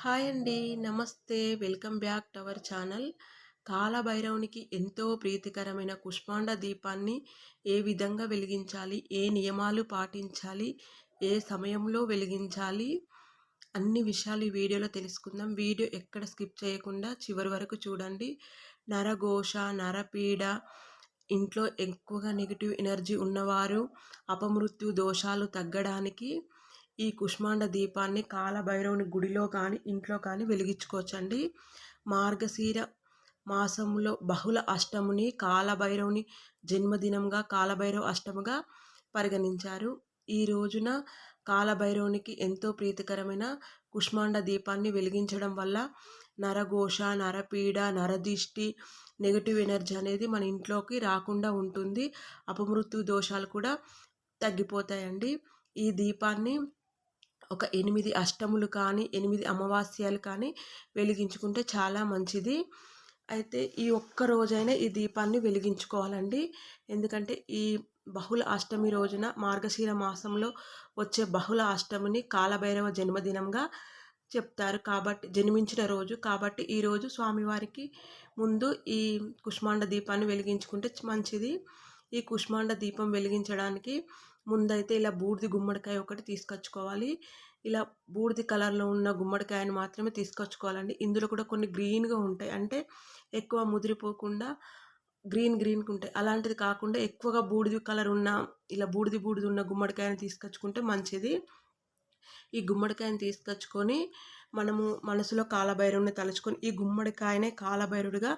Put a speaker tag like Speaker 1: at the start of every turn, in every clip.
Speaker 1: Hi అండి. నమస్తే. Welcome back to our channel. కాలభైరవునికి ఎంతో ప్రీతికరమైన కుష్మాండ దీపాన్ని ఏ విధంగా వెలిగించాలి? ఏ నియమాలు పాటించాలి? ఏ సమయంలో వెలిగించాలి? అన్ని విషయాలు ఈ వీడియోలో తెలుసుకుందాం. వీడియో ఎక్కడ స్కిప్ చేయకుండా చివరి వరకు చూడండి. నరఘోష, నరపీడ, ఇంట్లో ఎక్కువగా నెగిటివ్ ఎనర్జీ ఉన్నవారు, అపమృత్యు దోషాలు తగ్గడానికి ఈ కుష్మాండ దీపాన్ని కాలభైరవుని గుడిలో కానీ ఇంట్లో కానీ వెలిగించుకోవచ్చండి. మార్గశీర మాసంలో బహుళ అష్టమిని కాలభైరవుని జన్మదినంగా కాలభైరవ అష్టమిగా పరిగణించారు. ఈ రోజున కాలభైరవునికి ఎంతో ప్రీతికరమైన కుష్మాండ దీపాన్ని వెలిగించడం వల్ల నరఘోష, నరపీడ, నరదిష్టి, నెగిటివ్ ఎనర్జీ అనేది మన ఇంట్లోకి రాకుండా ఉంటుంది. అపమృత్యు దోషాలు కూడా తగ్గిపోతాయండి. ఈ దీపాన్ని ఒక 8 అష్టములు కానీ 8 అమావాస్యలు కానీ వెలిగించుకుంటే చాలా మంచిది. అయితే ఈ ఒక్క రోజైనా ఈ దీపాన్ని వెలిగించుకోవాలండి. ఎందుకంటే ఈ బహుళ అష్టమి రోజున మార్గశీర మాసంలో వచ్చే బహుళ అష్టమిని కాలభైరవ జన్మదినంగా చెప్తారు కాబట్టి, జన్మించిన రోజు కాబట్టి ఈరోజు స్వామివారికి ముందు ఈ కుష్మాండ దీపాన్ని వెలిగించుకుంటే మంచిది. ఈ కుష్మాండ దీపం వెలిగించడానికి ముందైతే ఇలా బూడిది గుమ్మడికాయ ఒకటి తీసుకొచ్చుకోవాలి. ఇలా బూడిది కలర్లో ఉన్న గుమ్మడికాయను మాత్రమే తీసుకొచ్చుకోవాలండి. ఇందులో కూడా కొన్ని గ్రీన్గా ఉంటాయి, అంటే ఎక్కువ ముదిరిపోకుండా గ్రీన్గా ఉంటాయి. అలాంటిది కాకుండా ఎక్కువగా బూడిది కలర్ ఉన్న, ఇలా బూడిది ఉన్న గుమ్మడికాయను తీసుకొచ్చుకుంటే మంచిది. ఈ గుమ్మడికాయను తీసుకొచ్చుకొని మనము మనసులో కాలభైరవుని తలుచుకొని, ఈ గుమ్మడికాయనే కాలభైరుడిగా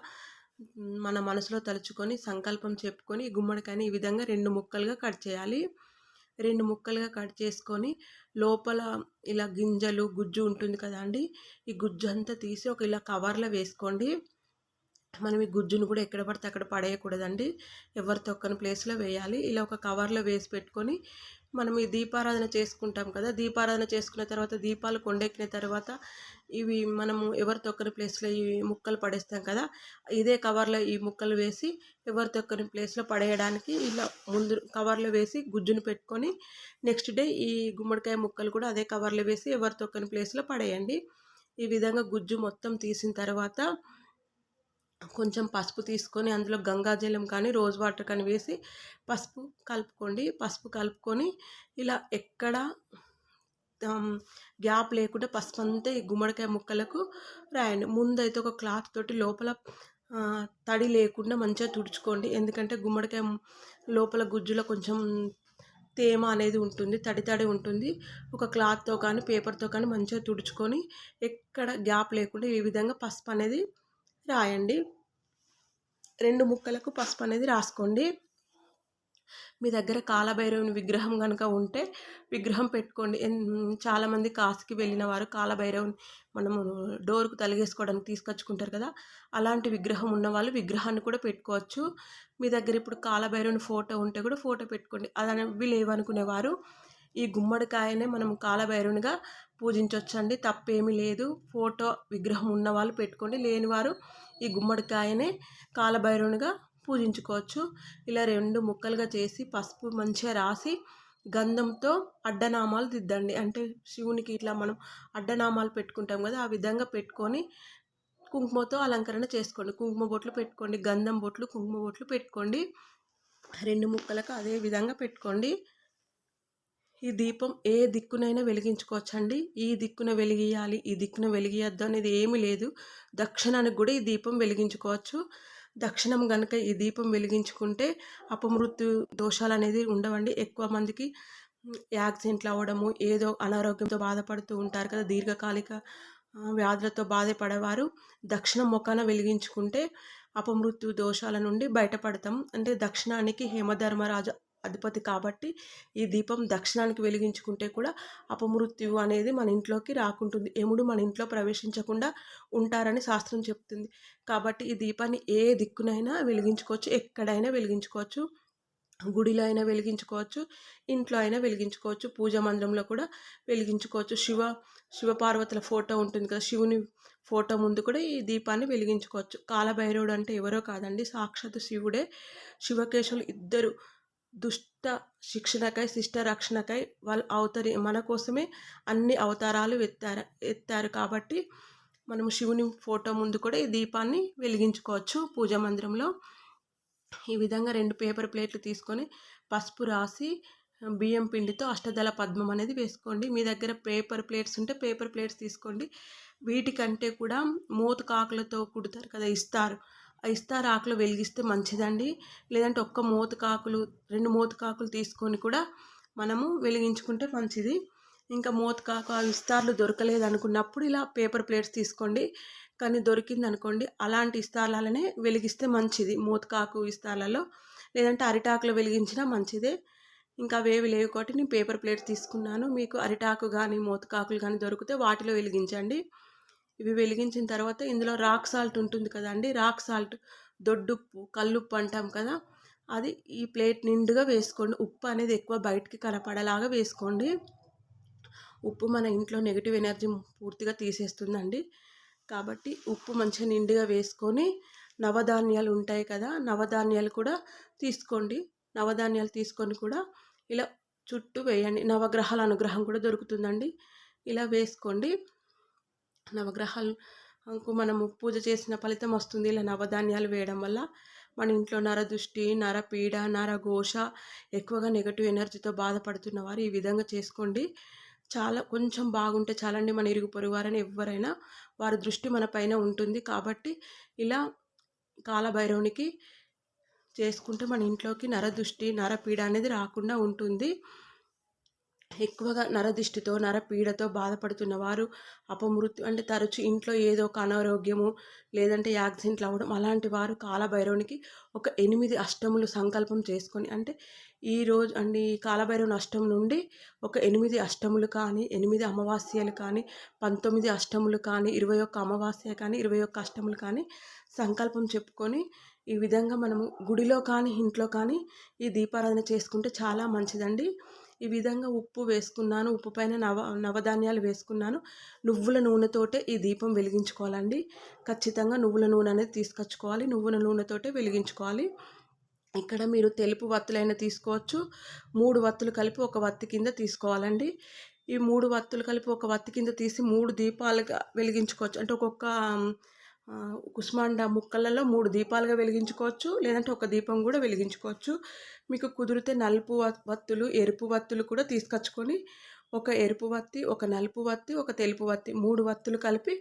Speaker 1: మన మనసులో తలుచుకొని సంకల్పం చెప్పుకొని ఈ గుమ్మడికాయని ఈ విధంగా 2 ముక్కలుగా కట్ చేయాలి. 2 ముక్కలుగా కట్ చేసుకొని లోపల ఇలా గింజలు గుజ్జు ఉంటుంది కదా అండి, ఈ గుజ్జు అంతా తీసి ఒక ఇలా కవర్లో వేసుకోండి. మనం ఈ గుజ్జును కూడా ఎక్కడ పడితే అక్కడ పడేయకూడదండి, ఎవరి తొక్కని ప్లేస్లో వేయాలి. ఇలా ఒక కవర్లో వేసి పెట్టుకొని మనం ఈ దీపారాధన చేసుకుంటాం కదా, దీపారాధన చేసుకున్న తర్వాత దీపాలు కొండెక్కిన తర్వాత ఇవి మనము ఎవరి తొక్కని ప్లేస్లో ఈ ముక్కలు పడేస్తాం కదా, ఇదే కవర్లో ఈ ముక్కలు వేసి ఎవరి తొక్కని ప్లేస్లో పడేయడానికి ఇలా ముందు కవర్లో వేసి గుజ్జును పెట్టుకొని నెక్స్ట్ డే ఈ గుమ్మడికాయ ముక్కలు కూడా అదే కవర్లో వేసి ఎవరి తొక్కని ప్లేస్లో పడేయండి. ఈ విధంగా గుజ్జు మొత్తం తీసిన తర్వాత కొంచెం పసుపు తీసుకొని అందులో గంగాజలం కానీ రోజ్ వాటర్ కానీ వేసి పసుపు కలుపుకోండి. పసుపు కలుపుకొని ఇలా ఎక్కడ గ్యాప్ లేకుండా పసుపు అంతా ఈ గుమ్మడికాయ ముక్కలకు రాయండి. ముందైతే ఒక క్లాత్ తోటి లోపల తడి లేకుండా మంచిగా తుడుచుకోండి. ఎందుకంటే గుమ్మడికాయ లోపల గుజ్జులో కొంచెం తేమ అనేది ఉంటుంది, తడి ఉంటుంది. ఒక క్లాత్తో కానీ పేపర్తో కానీ మంచిగా తుడుచుకొని ఎక్కడ గ్యాప్ లేకుండా ఈ విధంగా పసుపు అనేది రాయండి. 2 ముక్కలకు పసుపు అనేది రాసుకోండి. మీ దగ్గర కాలభైరవుని విగ్రహం కనుక ఉంటే విగ్రహం పెట్టుకోండి. చాలామంది కాశీకి వెళ్ళిన వారు కాలభైరవుని మనము డోర్కు తలిగేసుకోవడానికి తీసుకొచ్చుకుంటారు కదా, అలాంటి విగ్రహం ఉన్న వాళ్ళు విగ్రహాన్ని కూడా పెట్టుకోవచ్చు. మీ దగ్గర ఇప్పుడు కాలభైరవుని ఫోటో ఉంటే కూడా ఫోటో పెట్టుకోండి. అవి లేవనుకునేవారు ఈ గుమ్మడికాయనే మనం కాలభైరవునిగా పూజించవచ్చండి, తప్పేమీ లేదు. ఫోటో విగ్రహం ఉన్నవాళ్ళు పెట్టుకోండి, లేనివారు ఈ గుమ్మడికాయనే కాలభైరవునిగా పూజించుకోవచ్చు. ఇలా 2 ముక్కలుగా చేసి పసుపు మంచిగా రాసి గంధంతో అడ్డనామాలు దిద్దండి. అంటే శివునికి ఇట్లా మనం అడ్డనామాలు పెట్టుకుంటాం కదా, ఆ విధంగా పెట్టుకొని కుంకుమతో అలంకరణ చేసుకోండి. కుంకుమ బొట్లు పెట్టుకోండి, గంధం బొట్లు, కుంకుమ బొట్లు పెట్టుకోండి. 2 ముక్కలకు అదే విధంగా పెట్టుకోండి. ఈ దీపం ఏ దిక్కునైనా వెలిగించుకోవచ్చండి. ఈ దిక్కున వెలిగియాలి, ఈ దిక్కున వెలిగియద్దు అనేది ఏమీ లేదు. దక్షిణానికి కూడా ఈ దీపం వెలిగించుకోవచ్చు. దక్షిణం కనుక ఈ దీపం వెలిగించుకుంటే అపమృత్యు దోషాలు అనేది ఉండవండి. ఎక్కువ మందికి యాక్సిడెంట్లు అవ్వడము, ఏదో అనారోగ్యంతో బాధపడుతూ ఉంటారు కదా, దీర్ఘకాలిక వ్యాధులతో బాధపడేవారు దక్షిణం ముఖాన వెలిగించుకుంటే అపమృత్యు దోషాల నుండి బయటపడతాం. అంటే దక్షిణానికి హేమధర్మరాజు అధిపతి కాబట్టి ఈ దీపం దక్షిణానికి వెలిగించుకుంటే కూడా అపమృత్యువు అనేది మన ఇంట్లోకి రాకుంటుంది, యముడు మన ఇంట్లో ప్రవేశించకుండా ఉంటారని శాస్త్రం చెప్తుంది. కాబట్టి ఈ దీపాన్ని ఏ దిక్కునైనా వెలిగించుకోవచ్చు, ఎక్కడైనా వెలిగించుకోవచ్చు. గుడిలో అయినా వెలిగించుకోవచ్చు, ఇంట్లో అయినా వెలిగించుకోవచ్చు, పూజా మందిరంలో కూడా వెలిగించుకోవచ్చు. శివపార్వతుల ఫోటో ఉంటుంది కదా, శివుని ఫోటో ముందు కూడా ఈ దీపాన్ని వెలిగించుకోవచ్చు. కాలభైరవుడు అంటే ఎవరో కాదండి, సాక్షాత్తు శివుడే. శివకేశవులు ఇద్దరు దుష్ట శిక్షణకై, శిష్ట రక్షణకై వాళ్ళు మన కోసమే అన్ని అవతారాలు ఎత్తారు కాబట్టి మనము శివుని ఫోటో ముందు కూడా ఈ దీపాన్ని వెలిగించుకోవచ్చు పూజా మందిరంలో. ఈ విధంగా 2 పేపర్ ప్లేట్లు తీసుకొని పసుపు రాసి బియ్యం పిండితో అష్టదళ పద్మం అనేది వేసుకోండి. మీ దగ్గర పేపర్ ప్లేట్స్ ఉంటే పేపర్ ప్లేట్స్ తీసుకోండి. వీటికంటే కూడా మోతుకాకులతో కుడతారు కదా ఇస్తారు, ఆ ఇస్తారు ఆకులు వెలిగిస్తే మంచిదండి. లేదంటే ఒక్క మోతుకాకులు 2 మోతుకాకులు తీసుకొని కూడా మనము వెలిగించుకుంటే మంచిది. ఇంకా మోతుకాకు ఆ ఇస్తార్లు దొరకలేదు అనుకున్నప్పుడు ఇలా పేపర్ ప్లేట్స్ తీసుకోండి. కానీ దొరికింది అనుకోండి, అలాంటి ఇస్తార్లనే వెలిగిస్తే మంచిది మోతుకాకు ఇస్తార్లలో. లేదంటే అరిటాకులు వెలిగించినా మంచిదే. ఇంకా అవేవి లేవు కాబట్టి నేను పేపర్ ప్లేట్స్ తీసుకున్నాను. మీకు అరిటాకు కానీ మోతుకాకులు కానీ దొరికితే వాటిలో వెలిగించండి. ఇవి వెలిగించిన తర్వాత ఇందులో రాక్ సాల్ట్ ఉంటుంది కదండి, రాక్ సాల్ట్ దొడ్డుప్పు, కల్లుప్పు అంటాం కదా, అది ఈ ప్లేట్ నిండుగా వేసుకోండి. ఉప్పు అనేది ఎక్కువ బయటికి కనపడేలాగా వేసుకోండి. ఉప్పు మన ఇంట్లో నెగిటివ్ ఎనర్జీ పూర్తిగా తీసేస్తుందండి. కాబట్టి ఉప్పు మంచిగా నిండుగా వేసుకొని నవధాన్యాలు ఉంటాయి కదా, నవధాన్యాలు కూడా తీసుకోండి. నవధాన్యాలు తీసుకొని కూడా ఇలా చుట్టూ వేయండి. నవగ్రహాల అనుగ్రహం కూడా దొరుకుతుందండి. ఇలా వేసుకోండి. నవగ్రహాలకు మనము పూజ చేసిన ఫలితం వస్తుంది ఇలా నవధాన్యాలు వేయడం వల్ల. మన ఇంట్లో నరదృష్టి, నరపీడ, నరఘోష, ఎక్కువగా నెగటివ్ ఎనర్జీతో బాధపడుతున్న వారు ఈ విధంగా చేసుకోండి. చాలా కొంచెం బాగుంటే చాలండి. మన ఇరుగు పొరుగు వారైనా ఎవరైనా వారి దృష్టి మన పైన ఉంటుంది. కాబట్టి ఇలా కాలభైరవునికి చేసుకుంటే మన ఇంట్లోకి నరదృష్టి, నరపీడ అనేది రాకుండా ఉంటుంది. ఎక్కువగా నరదిష్టితో, నరపీడతో బాధపడుతున్న వారు, అపమృత్యు అంటే తరచు ఇంట్లో ఏదో ఒక అనారోగ్యము లేదంటే యాక్సిడెంట్లు అవ్వడం, అలాంటి వారు కాలభైరవునికి ఒక 8 అష్టములు సంకల్పం చేసుకొని, అంటే ఈరోజు అండి ఈ కాలభైరవుని అష్టం నుండి ఒక 8 అష్టములు కానీ, 8 అమావాస్యలు కానీ, 19 అష్టములు కానీ, 21 అమావాస్య కానీ, 21 అష్టములు కానీ సంకల్పం చెప్పుకొని ఈ విధంగా మనము గుడిలో కానీ ఇంట్లో కానీ ఈ దీపారాధన చేసుకుంటే చాలా మంచిదండి. ఈ విధంగా ఉప్పు వేసుకున్నాను, ఉప్పు పైన నవధాన్యాలు వేసుకున్నాను. నువ్వుల నూనెతోటే ఈ దీపం వెలిగించుకోవాలండి. ఖచ్చితంగా నువ్వుల నూనె అనేది తీసుకొచ్చుకోవాలి. నువ్వుల నూనెతోటే వెలిగించుకోవాలి. ఇక్కడ మీరు తెలుపు వత్తులైనా తీసుకోవచ్చు. 3 వత్తులు కలిపి ఒక వత్తి కింద తీసుకోవాలండి. ఈ 3 వత్తులు కలిపి ఒక వత్తి కింద తీసి 3 దీపాలుగా వెలిగించుకోవచ్చు. అంటే ఒక్కొక్క కుష్మాండ ముక్కలలో 3 దీపాలుగా వెలిగించుకోవచ్చు. లేదంటే ఒక దీపం కూడా వెలిగించుకోవచ్చు. మీకు కుదిరితే నలుపు వత్తులు, ఎరుపు వత్తులు కూడా తీసుకొచ్చుకొని ఒక ఎరుపు వత్తి, ఒక నలుపు వత్తి, ఒక తెలుపు వత్తి 3 వత్తులు కలిపి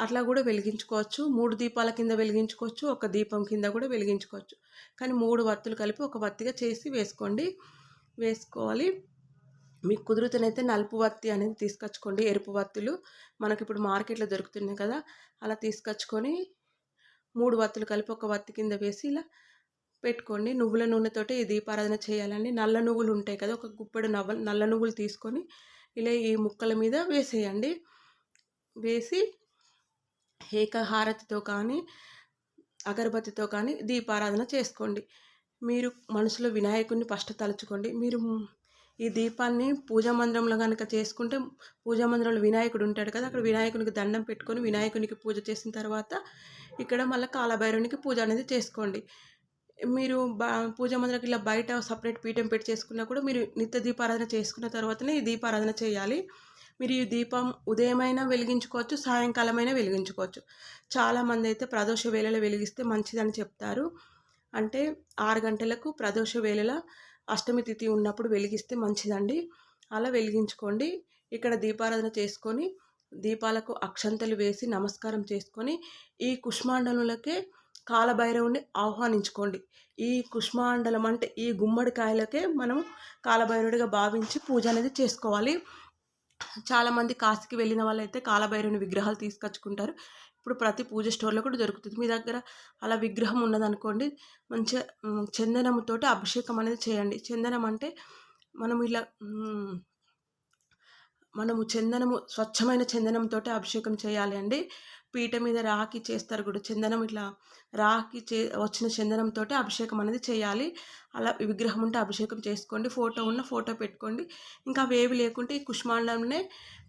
Speaker 1: అట్లా కూడా వెలిగించుకోవచ్చు. 3 దీపాల కింద వెలిగించుకోవచ్చు, ఒక దీపం కింద కూడా వెలిగించుకోవచ్చు. కానీ 3 వత్తులు కలిపి ఒక వత్తిగా చేసి వేసుకోవాలి. మీకు కుదురుతనైతే నలుపు వత్తి అనేది తీసుకొచ్చుకోండి. ఎరుపు వత్తులు మనకి ఇప్పుడు మార్కెట్లో దొరుకుతున్నాయి కదా, అలా తీసుకొచ్చుకొని 3 వత్తులు కలిపి ఒక వత్తి కింద వేసి ఇలా పెట్టుకోండి. నువ్వుల నూనెతోటి ఈ దీపారాధన చేయాలండి. నల్ల నువ్వులు ఉంటాయి కదా, ఒక గుప్పెడు నల్ల నువ్వులు తీసుకొని ఇలా ఈ ముక్కల మీద వేసేయండి. వేసి ఏకహారతితో కానీ అగరబత్తితో కానీ దీపారాధన చేసుకోండి. మీరు మనసులో వినాయకుడిని ఫస్ట్ తలుచుకోండి. మీరు ఈ దీపాన్ని పూజా మందిరంలో కనుక చేసుకుంటే పూజా మందిరంలో వినాయకుడు ఉంటాడు కదా, అక్కడ వినాయకునికి దండం పెట్టుకొని వినాయకునికి పూజ చేసిన తర్వాత ఇక్కడ మళ్ళీ కాలభైరవునికి పూజ అనేది చేసుకోండి. మీరు పూజా మందిరానికి ఇలా బయట సపరేట్ పీఠం పెట్టి చేసుకున్నా కూడా మీరు నిత్య దీపారాధన చేసుకున్న తర్వాతనే ఈ దీపారాధన చేయాలి. మీరు ఈ దీపం ఉదయమైనా వెలిగించుకోవచ్చు, సాయంకాలమైనా వెలిగించుకోవచ్చు. చాలామంది అయితే ప్రదోష వేళలో వెలిగిస్తే మంచిదని చెప్తారు. అంటే 6 గంటలకు ప్రదోష వేళలో అష్టమి తిథి ఉన్నప్పుడు వెలిగిస్తే మంచిదండి. అలా వెలిగించుకోండి. ఇక్కడ దీపారాధన చేసుకొని దీపాలకు అక్షంతలు వేసి నమస్కారం చేసుకొని ఈ కుష్మాండలకే కాలభైరవుని ఆహ్వానించుకోండి. ఈ కుష్మాండలం అంటే ఈ గుమ్మడికాయలకే మనం కాలభైరవుడిగా భావించి పూజ అనేది చేసుకోవాలి. చాలామంది కాశీకి వెళ్ళిన వాళ్ళైతే కాలభైరవుని విగ్రహాలు తీసుకొచ్చుకుంటారు. ఇప్పుడు ప్రతి పూజ స్టోర్లో కూడా దొరుకుతుంది. మీ దగ్గర అలా విగ్రహం ఉన్నదనుకోండి, మంచిగా చందనంతో అభిషేకం అనేది చేయండి. చందనం అంటే మనము స్వచ్ఛమైన చందనంతో అభిషేకం చేయాలి అండి. పీట మీద రాకి చేస్తారు కూడా, చందనం ఇట్లా రాకి వచ్చిన చందనంతో అభిషేకం అనేది చేయాలి. అలా విగ్రహం ఉంటే అభిషేకం చేసుకోండి, ఫోటో ఉన్న ఫోటో పెట్టుకోండి. ఇంకా అవేవి లేకుంటే ఈ కుష్మాండంనే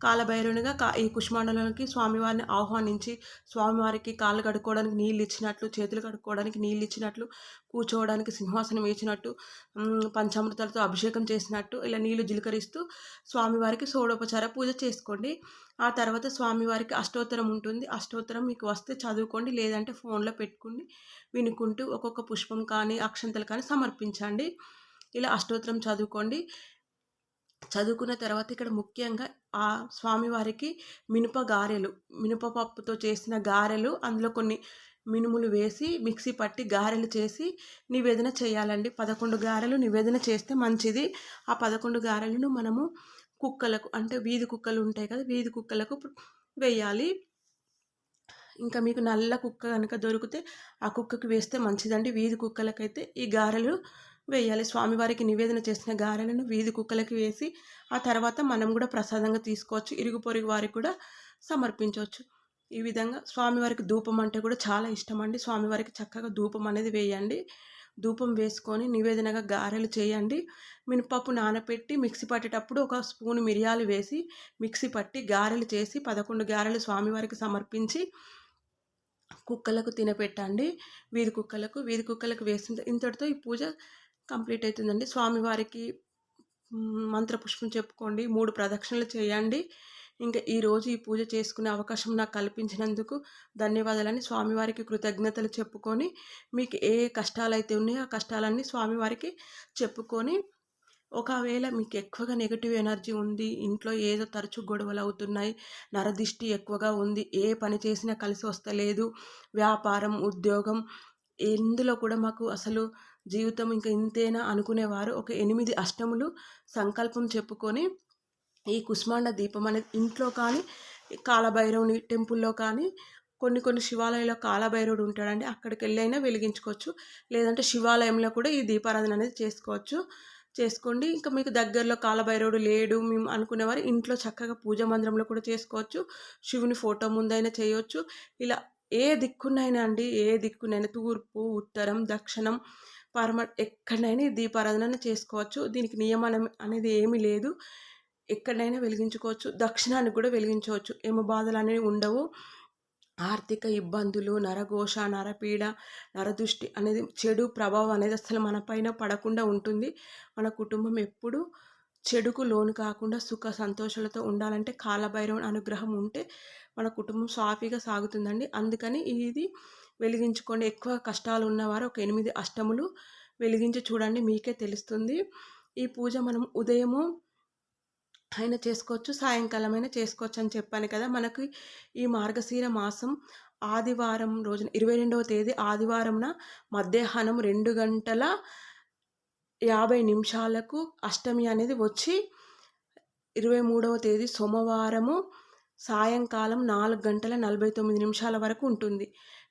Speaker 1: కాలభైరవునిగా ఈ కుష్మాండంలోకి స్వామివారిని ఆహ్వానించి, స్వామివారికి కాళ్ళు కడుక్కోవడానికి నీళ్ళు ఇచ్చినట్లు, చేతులు కడుక్కోవడానికి నీళ్ళు ఇచ్చినట్లు, కూర్చోవడానికి సింహాసనం వేసినట్టు, పంచామృతాలతో అభిషేకం చేసినట్టు ఇలా నీళ్లు జిలకరిస్తూ స్వామివారికి షోడోపచార పూజ చేసుకోండి. ఆ తర్వాత స్వామివారికి అష్టోత్తరం ఉంటుంది. అష్టోత్తరం మీకు వస్తే చదువుకోండి, లేదంటే ఫోన్లో పెట్టుకుని వినుకుంటూ ఒక్కొక్క పుష్పం కానీ అక్షంతలు కానీ సమర్పించండి. ఇలా అష్టోత్తరం చదువుకోండి. చదువుకున్న తర్వాత ఇక్కడ ముఖ్యంగా ఆ స్వామివారికి మినప గారెలు, మినపపప్పుతో చేసిన గారెలు, అందులో కొన్ని మినుములు వేసి మిక్సీ పట్టి గారెలు చేసి నివేదన చేయాలండి. 11 గారెలు నివేదన చేస్తే మంచిది. ఆ 11 గారెలను మనము కుక్కలకు, అంటే వీధి కుక్కలు ఉంటాయి కదా, వీధి కుక్కలకు వేయాలి. ఇంకా మీకు నల్ల కుక్క కనుక దొరికితే ఆ కుక్కకి వేస్తే మంచిదండి. వీధి కుక్కలకైతే ఈ గారెలు వేయాలి. స్వామివారికి నివేదన చేసిన గారెలను వీధి కుక్కలకి వేసి ఆ తర్వాత మనం కూడా ప్రసాదంగా తీసుకోవచ్చు, ఇరుగు పొరుగు వారికి కూడా సమర్పించవచ్చు. ఈ విధంగా స్వామివారికి ధూపం అంటే కూడా చాలా ఇష్టం అండి. స్వామివారికి చక్కగా ధూపం అనేది వేయండి. ధూపం వేసుకొని నివేదనగా గారెలు చేయండి. మినపప్పు నానపెట్టి మిక్సీ పట్టేటప్పుడు ఒక స్పూన్ మిరియాలు వేసి మిక్సీ పట్టి గారెలు చేసి 11 గారెలు స్వామివారికి సమర్పించి కుక్కలకు తినపెట్టండి. వీధి కుక్కలకు వేసిన ఇంతటితో ఈ పూజ కంప్లీట్ అవుతుందండి. స్వామివారికి మంత్రపుష్పం చెప్పుకోండి, 3 ప్రదక్షిణలు చేయండి. ఇంకా ఈరోజు ఈ పూజ చేసుకునే అవకాశం నాకు కల్పించినందుకు ధన్యవాదాలని స్వామివారికి కృతజ్ఞతలు చెప్పుకొని, మీకు ఏ కష్టాలు అయితే ఉన్నాయో ఆ కష్టాలన్నీ స్వామివారికి చెప్పుకొని, ఒకవేళ మీకు ఎక్కువగా నెగిటివ్ ఎనర్జీ ఉంది, ఇంట్లో ఏదో తరచూ గొడవలు అవుతున్నాయి, నరదిష్టి ఎక్కువగా ఉంది, ఏ పని చేసినా కలిసి వస్తలేదు, వ్యాపారం, ఉద్యోగం ఎందులో కూడా మాకు అసలు జీవితం ఇంకా ఇంతేనా అనుకునేవారు ఒక 8 అష్టములు సంకల్పం చెప్పుకొని ఈ కుష్మాండ దీపం అనేది ఇంట్లో కానీ కాలభైరవుని టెంపుల్లో కానీ కొన్ని శివాలయాల్లో కాలభైరవుడు ఉంటాడండి, అక్కడికి వెళ్ళైనా వెలిగించుకోవచ్చు. లేదంటే శివాలయంలో కూడా ఈ దీపారాధన అనేది చేసుకోండి. ఇంకా మీకు దగ్గరలో కాలభైరవుడు లేడు మేము అనుకునేవారు ఇంట్లో చక్కగా పూజా మందిరంలో కూడా చేసుకోవచ్చు. శివుని ఫోటో ముందైనా చేయవచ్చు. ఇలా ఏ దిక్కునైనా తూర్పు, ఉత్తరం, దక్షిణం, ఎక్కడైనా ఈ దీపారాధన చేసుకోవచ్చు. దీనికి నియమనం అనేది ఏమీ లేదు, ఎక్కడైనా వెలిగించుకోవచ్చు. దక్షిణానికి కూడా వెలిగించవచ్చు, ఏమో బాధలు అనేవి ఉండవు. ఆర్థిక ఇబ్బందులు, నరఘోష, నరపీడ, నరదృష్టి అనేది, చెడు ప్రభావం అనేది అసలు మన పైన పడకుండా ఉంటుంది. మన కుటుంబం ఎప్పుడు చెడుకు లోను కాకుండా సుఖ సంతోషాలతో ఉండాలంటే కాలభైరవుని అనుగ్రహం ఉంటే మన కుటుంబం సాఫీగా సాగుతుందండి. అందుకని ఇది వెలిగించుకోండి. ఎక్కువ కష్టాలు ఉన్నవారు ఒక 8 అష్టములు వెలిగించి చూడండి, మీకే తెలుస్తుంది. ఈ పూజ మనం ఉదయము అయినా చేసుకోవచ్చు, సాయంకాలం అయినా చేసుకోవచ్చు అని చెప్పాను కదా. మనకి ఈ మార్గశీర మాసం ఆదివారం రోజున 22వ తేదీ ఆదివారంన మధ్యాహ్నం 2:50 అష్టమి అనేది వచ్చి 23వ తేదీ సోమవారము సాయంకాలం 4:49 వరకు ఉంటుంది.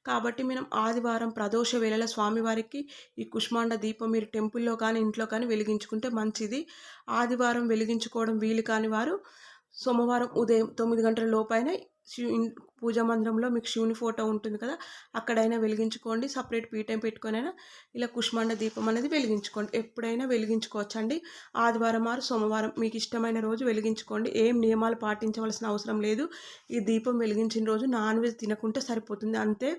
Speaker 1: కాబట్టి మనం ఆదివారం ప్రదోష వేళల స్వామివారికి ఈ కుష్మాండ దీపం మీరు టెంపుల్లో కానీ ఇంట్లో కానీ వెలిగించుకుంటే మంచిది. ఆదివారం వెలిగించుకోవడం వీలు కాని వారు సోమవారం ఉదయం 9 గంటల లోపైన పూజా మందిరంలో మీకు శివుని ఫోటో ఉంటుంది కదా, అక్కడైనా వెలిగించుకోండి. సపరేట్ పీఠం పెట్టుకొనైనా ఇలా కుష్మాండ దీపం అనేది వెలిగించుకోండి. ఎప్పుడైనా వెలిగించుకోవచ్చండి. ఆదివారం ఆరు సోమవారం మీకు ఇష్టమైన రోజు వెలిగించుకోండి. ఏం నియమాలు పాటించవలసిన అవసరం లేదు. ఈ దీపం వెలిగించిన రోజు నాన్ వెజ్ తినకుంటే సరిపోతుంది అంతే.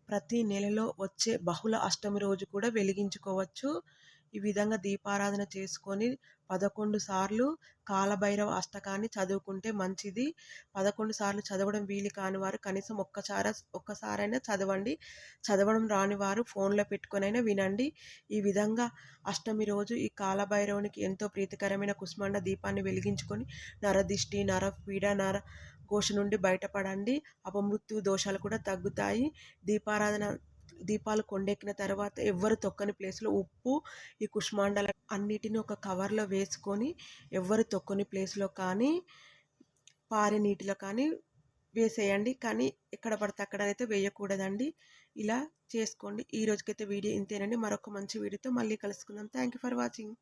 Speaker 1: ప్రతి నెలలో వచ్చే బహుళ అష్టమి రోజు కూడా వెలిగించుకోవచ్చు. ఈ విధంగా దీపారాధన చేసుకొని 11 సార్లు కాలభైరవ అష్టకాన్ని చదువుకుంటే మంచిది. 11 సార్లు చదవడం వీలు కాని వారు కనీసం ఒక్కసారైనా చదవండి. చదవడం రాని వారు ఫోన్లో పెట్టుకొనైనా వినండి. ఈ విధంగా అష్టమి రోజు ఈ కాలభైరవునికి ఎంతో ప్రీతికరమైన కుష్మాండ దీపాన్ని వెలిగించుకొని నరదిష్టి, నరపీడ, ఘోష నుండి బయటపడండి. అపమృత్యు దోషాలు కూడా తగ్గుతాయి. దీపాలు కొండెక్కిన తర్వాత ఎవ్వరు తొక్కని ప్లేస్లో ఉప్పు, ఈ కుష్మాండాల అన్నిటిని ఒక కవర్లో వేసుకొని ఎవ్వరు తొక్కని ప్లేస్లో కానీ పారే నీటిలో కానీ వేసేయండి. కానీ ఎక్కడ పడితే అక్కడ అయితే వేయకూడదండి. ఇలా చేసుకోండి. ఈ రోజుకైతే వీడియో ఇంతేనండి. మరొక మంచి వీడియోతో మళ్ళీ కలుసుకుందాం. Thank you for watching.